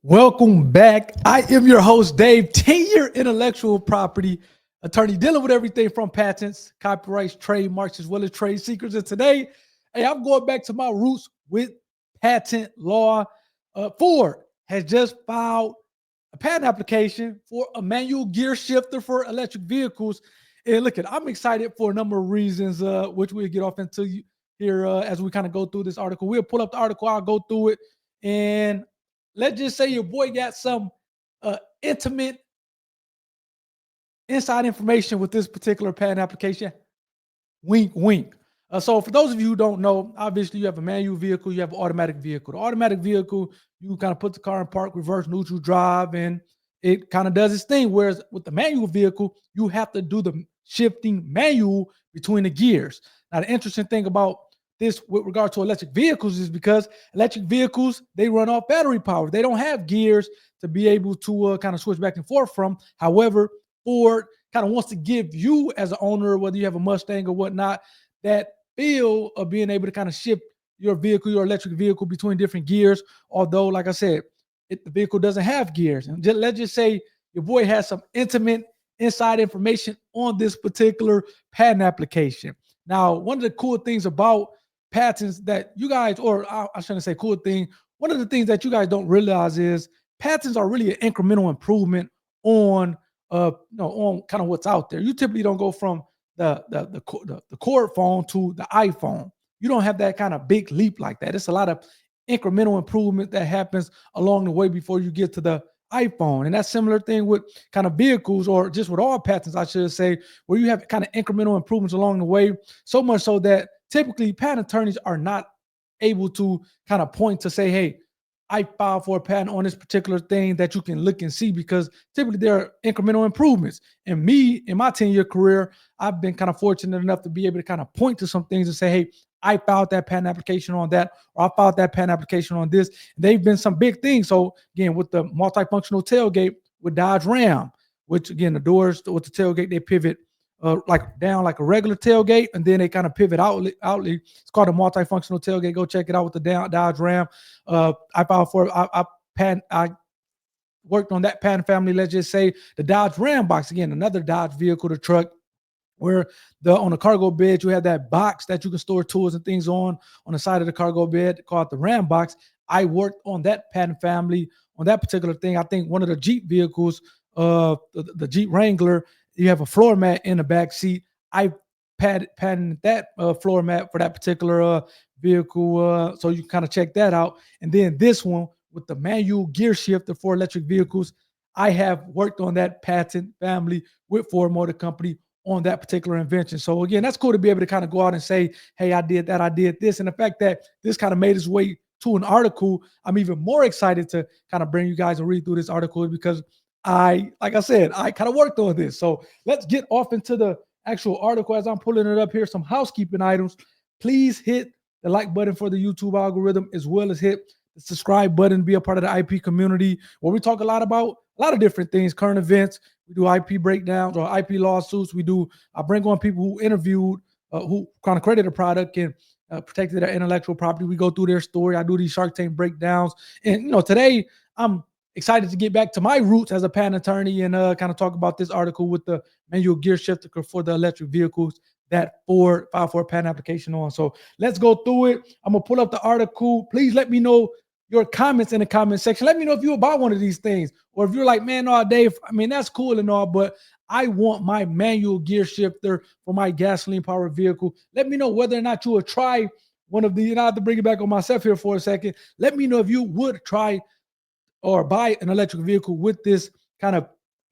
Welcome back. I am your host, Dave, 10-year intellectual property attorney dealing with everything from patents, copyrights, trademarks, as well as trade secrets. And today, I'm going back to my roots with patent law. Ford has just filed a patent application for a manual gear shifter for electric vehicles. And look, I'm excited for a number of reasons, which we'll get off into here as we kind of go through this article. We'll pull up the article, I'll go through it, and let's just say your boy got some intimate inside information with this particular patent application. Wink, wink. So for those of you who don't know, obviously you have a manual vehicle, you have an automatic vehicle. The automatic vehicle, you kind of put the car in park, reverse neutral drive, and it kind of does its thing. Whereas with the manual vehicle, you have to do the shifting manual between the gears. Now, the interesting thing about this with regard to electric vehicles is because electric vehicles, they run off battery power. They don't have gears to be able to kind of switch back and forth from. However, Ford kind of wants to give you as an owner, whether you have a Mustang or whatnot, that feel of being able to kind of shift your vehicle, your electric vehicle between different gears. Although, like I said, the vehicle doesn't have gears. And let's just say your boy has some intimate inside information on this particular patent application. Now, one of the cool things about patents that you guys, or I shouldn't say cool thing, one of the things that you guys don't realize is patents are really an incremental improvement on on kind of what's out there. You typically don't go from the cord phone to the iPhone. You don't have that kind of big leap like that. It's a lot of incremental improvement that happens along the way before you get to the iPhone. And that's similar thing with kind of vehicles, or just with all patents, I should say, where you have kind of incremental improvements along the way, so much so that typically patent attorneys are not able to kind of point to say, hey, I filed for a patent on this particular thing that you can look and see, because typically there are incremental improvements. And me, in my 10-year career, I've been kind of fortunate enough to be able to kind of point to some things and say, hey, I filed that patent application on that, or I filed that patent application on this. They've been some big things. So again, with the multifunctional tailgate with Dodge Ram, which again, the doors with the tailgate, they pivot like down like a regular tailgate, and then they kind of pivot outly. It's called a multifunctional tailgate. Go check it out with the Dodge Ram. I filed for I worked on that patent family. Let's just say the Dodge Ram box, again, another Dodge vehicle, the truck, where on the cargo bed you have that box that you can store tools and things on the side of the cargo bed called the Ram box. I worked on that patent family on that particular thing. I think one of the Jeep vehicles, the Jeep Wrangler, you have a floor mat in the back seat. I patented that floor mat for that particular vehicle, so you can kind of check that out. And then this one with the manual gear shifter for electric vehicles, I have worked on that patent family with Ford Motor Company on that particular invention. So again, that's cool to be able to kind of go out and say, hey, I did that, I did this. And the fact that this kind of made its way to an article, I'm even more excited to kind of bring you guys and read through this article, because like I said, I kind of worked on this. So let's get off into the actual article as I'm pulling it up here. Some housekeeping items. Please hit the like button for the YouTube algorithm, as well as hit the subscribe button, be a part of the IP community, where we talk a lot about a lot of different things, current events. We do IP breakdowns or IP lawsuits. I bring on people who interviewed, who kind of created a product and protected their intellectual property. We go through their story. I do these Shark Tank breakdowns. And, today I'm excited to get back to my roots as a patent attorney and kind of talk about this article with the manual gear shifter for the electric vehicles that Ford filed for a patent application on. So let's go through it. I'm going to pull up the article. Please let me know your comments in the comment section. Let me know if you buy one of these things, or if you're like, man, no, Dave, I mean, that's cool and all, but I want my manual gear shifter for my gasoline powered vehicle. Let me know whether or not you would try one of the, I have to bring it back on myself here for a second. Let me know if you would try or buy an electric vehicle with this kind of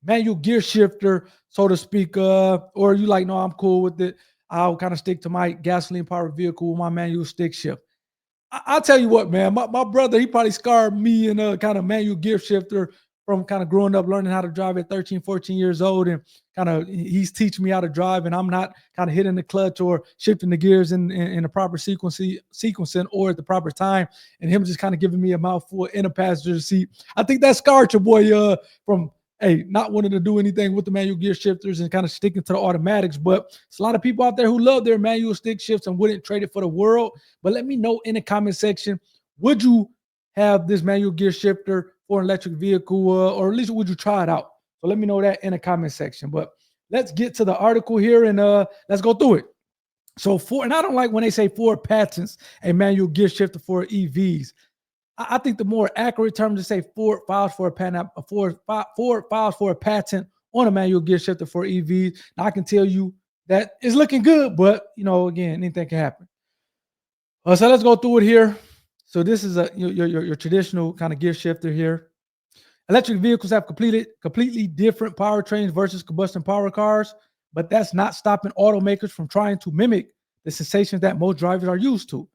manual gear shifter, so to speak, or you like, no, I'm cool with it. I'll kind of stick to my gasoline powered vehicle with my manual stick shift. I'll tell you what, man, my brother, he probably scarred me in a kind of manual gear shifter from kind of growing up, learning how to drive at 13, 14 years old. And kind of he's teaching me how to drive, and I'm not kind of hitting the clutch or shifting the gears in the proper sequencing or at the proper time. And him just kind of giving me a mouthful in a passenger seat. I think that scarred your boy from not wanting to do anything with the manual gear shifters and kind of sticking to the automatics. But it's a lot of people out there who love their manual stick shifts and wouldn't trade it for the world. But let me know in the comment section, would you have this manual gear shifter for an electric vehicle, or at least would you try it out? So let me know that in the comment section. But let's get to the article here and let's go through it. So Ford, and I don't like when they say Ford patents a manual gear shifter for EVs. I think the more accurate term to say Ford files for a patent, Ford files for a patent on a manual gear shifter for EVs. Now I can tell you that it's looking good, but again, anything can happen. So let's go through it here. So this is your traditional kind of gear shifter here. Electric vehicles have completely different powertrains versus combustion power cars, but that's not stopping automakers from trying to mimic the sensations that most drivers are used to.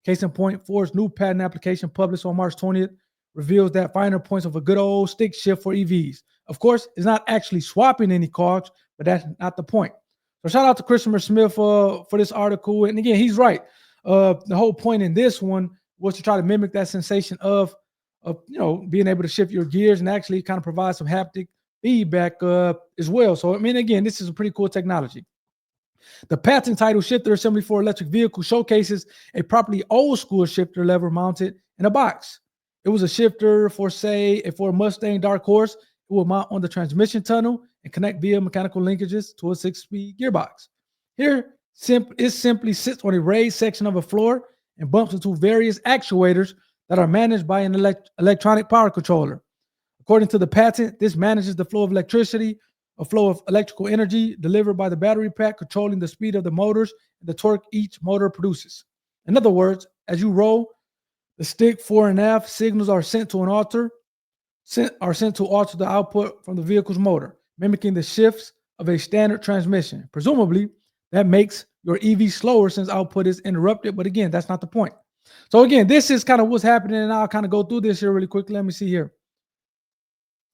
Case in point, Ford's new patent application published on March 20th reveals that finer points of a good old stick shift for EVs. Of course, it's not actually swapping any cars, but that's not the point. So shout out to Christopher Smith for this article. And again, he's right. The whole point in this one was to try to mimic that sensation of being able to shift your gears and actually kind of provide some haptic feedback as well. So, I mean, again, this is a pretty cool technology. The patent titled Shifter Assembly for Electric Vehicle showcases a properly old school shifter lever mounted in a box. It was a shifter for, say, for a Mustang Dark Horse. It will mount on the transmission tunnel and connect via mechanical linkages to a 6-speed gearbox. Here, it simply sits on a raised section of a floor and bumps into various actuators that are managed by an electronic power controller. According to the patent, this manages the flow of electricity, a flow of electrical energy delivered by the battery pack, controlling the speed of the motors and the torque each motor produces. In other words, as you roll, the stick fore and aft signals are sent to alter the output from the vehicle's motor, mimicking the shifts of a standard transmission. Presumably, that makes your EV slower since output is interrupted. But again, that's not the point. So again, this is kind of what's happening, and I'll kind of go through this here really quickly. Let me see here.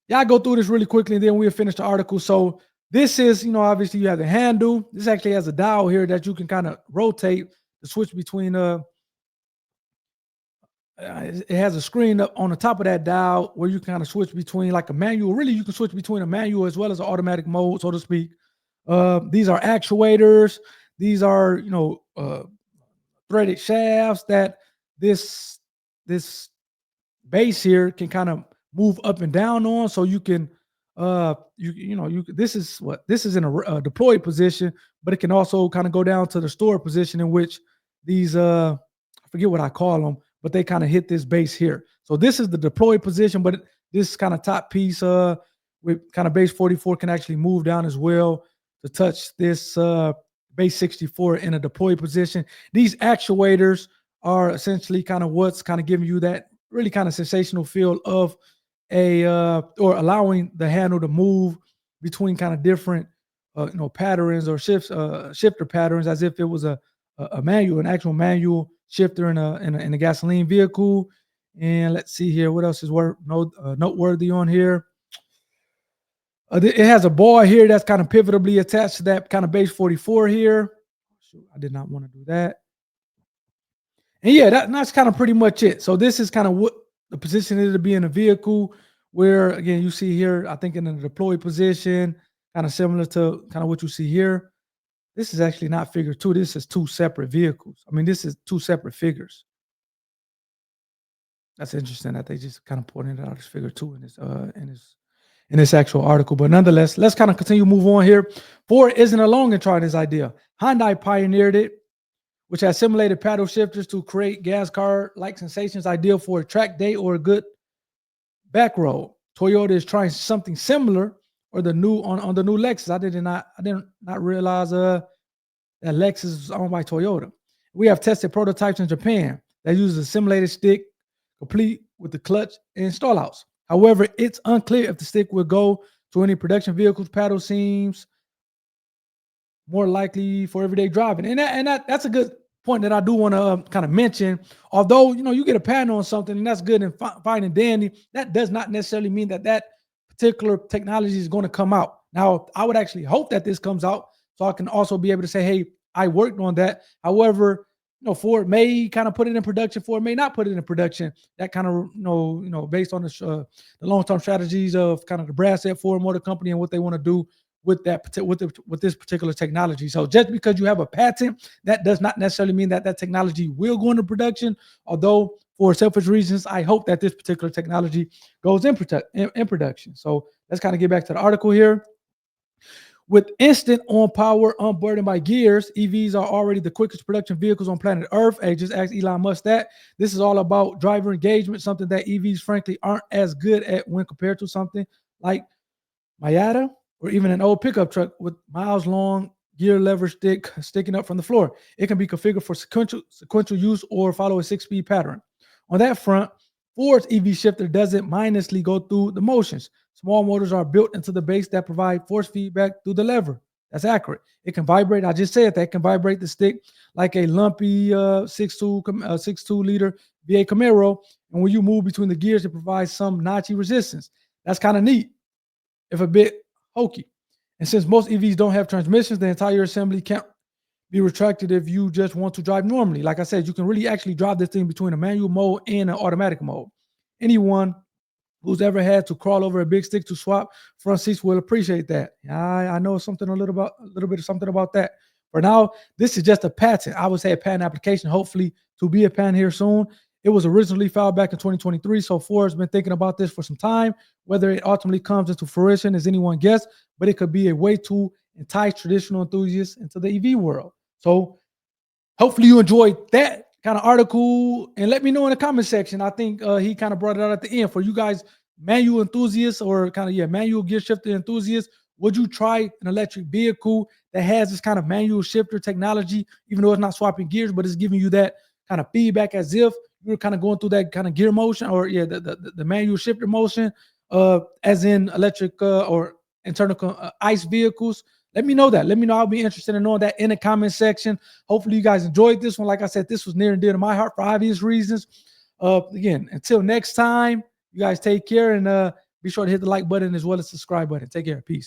Yeah, I go through this really quickly, and then we'll finish the article. So this is, obviously you have the handle. This actually has a dial here that you can kind of rotate to switch between. It has a screen up on the top of that dial where you kind of switch between like a manual. Really, you can switch between a manual as well as an automatic mode, so to speak. These are actuators. These are, threaded shafts that this base here can kind of move up and down on, so you can this is in a deployed position, but it can also kind of go down to the stored position in which these I forget what I call them, but they kind of hit this base here. So this is the deployed position, but this kind of top piece with kind of base 44 can actually move down as well to touch this base 64 in a deployed position. These actuators are essentially kind of what's kind of giving you that really kind of sensational feel of or allowing the handle to move between kind of different patterns or shifter patterns, as if it was an actual manual shifter in a gasoline vehicle. And let's see here, what else is noteworthy on here. It has a ball here that's kind of pivotably attached to that kind of base 44 here. Shoot, I did not want to do that. And yeah, that's kind of pretty much it. So this is kind of what the position is to be in a vehicle, where, again, you see here, I think in a deployed position, kind of similar to kind of what you see here. This is actually not figure 2. This is 2 separate vehicles. I mean, this is 2 separate figures. That's interesting that they just kind of pointed out as figure 2 in this actual article. But nonetheless, let's kind of continue move on here. Ford isn't alone in trying this idea. Hyundai pioneered it, which has simulated paddle shifters to create gas car-like sensations ideal for a track day or a good back road. Toyota is trying something similar, or the new on the new Lexus. I did not realize that Lexus is owned by Toyota. We have tested prototypes in Japan that uses a simulated stick, complete with the clutch and stallouts. However, it's unclear if the stick will go to any production vehicles. Paddle seems more likely for everyday driving, and that's a good point that I do want to kind of mention. Although you get a patent on something and that's good and fine and dandy, that does not necessarily mean that particular technology is going to come out. Now, I would actually hope that this comes out so I can also be able to say, hey, I worked on that. However, Ford may kind of put it in production, Ford may not put it in production. That kind of, based on the long-term strategies of kind of the brass at Ford Motor Company and what they want to do with this particular technology. So just because you have a patent, that does not necessarily mean that technology will go into production. Although for selfish reasons, I hope that this particular technology goes in production. So let's kind of get back to the article here. With instant on power unburdened by gears, EVs are already the quickest production vehicles on planet Earth. Hey, just ask Elon Musk that. This is all about driver engagement, something that EVs frankly aren't as good at when compared to something like Miata or even an old pickup truck with miles long gear lever stick sticking up from the floor. It can be configured for sequential use or follow a 6-speed pattern. On that front, Ford's EV shifter doesn't mindlessly go through the motions. Small motors are built into the base that provide force feedback through the lever. That's accurate. It can vibrate. I just said that it can vibrate the stick like a lumpy 6.2 liter V8 Camaro. And when you move between the gears, it provides some notchy resistance. That's kind of neat, if a bit hokey. And since most EVs don't have transmissions, the entire assembly can't be retracted if you just want to drive normally. Like I said, you can really actually drive this thing between a manual mode and an automatic mode. Anyone who's ever had to crawl over a big stick to swap front seats will appreciate that. I know something a little bit of something about that. For now, this is just a patent. I would say a patent application, hopefully to be a patent here soon. It was originally filed back in 2023, so Ford's been thinking about this for some time. Whether it ultimately comes into fruition is anyone guess, but it could be a way to entice traditional enthusiasts into the EV world. So hopefully you enjoyed that kind of article, and let me know in the comment section. I think he kind of brought it out at the end for you guys, manual enthusiasts or manual gear shifter enthusiasts. Would you try an electric vehicle that has this kind of manual shifter technology, even though it's not swapping gears, but it's giving you that kind of feedback as if you're kind of going through that kind of gear motion, or the manual shifter motion, as in electric or internal ICE vehicles? Let me know that. Let me know. I'll be interested in knowing that in the comment section. Hopefully you guys enjoyed this one. Like I said, this was near and dear to my heart for obvious reasons. Again, until next time, you guys take care, and be sure to hit the like button as well as subscribe button. Take care. Peace.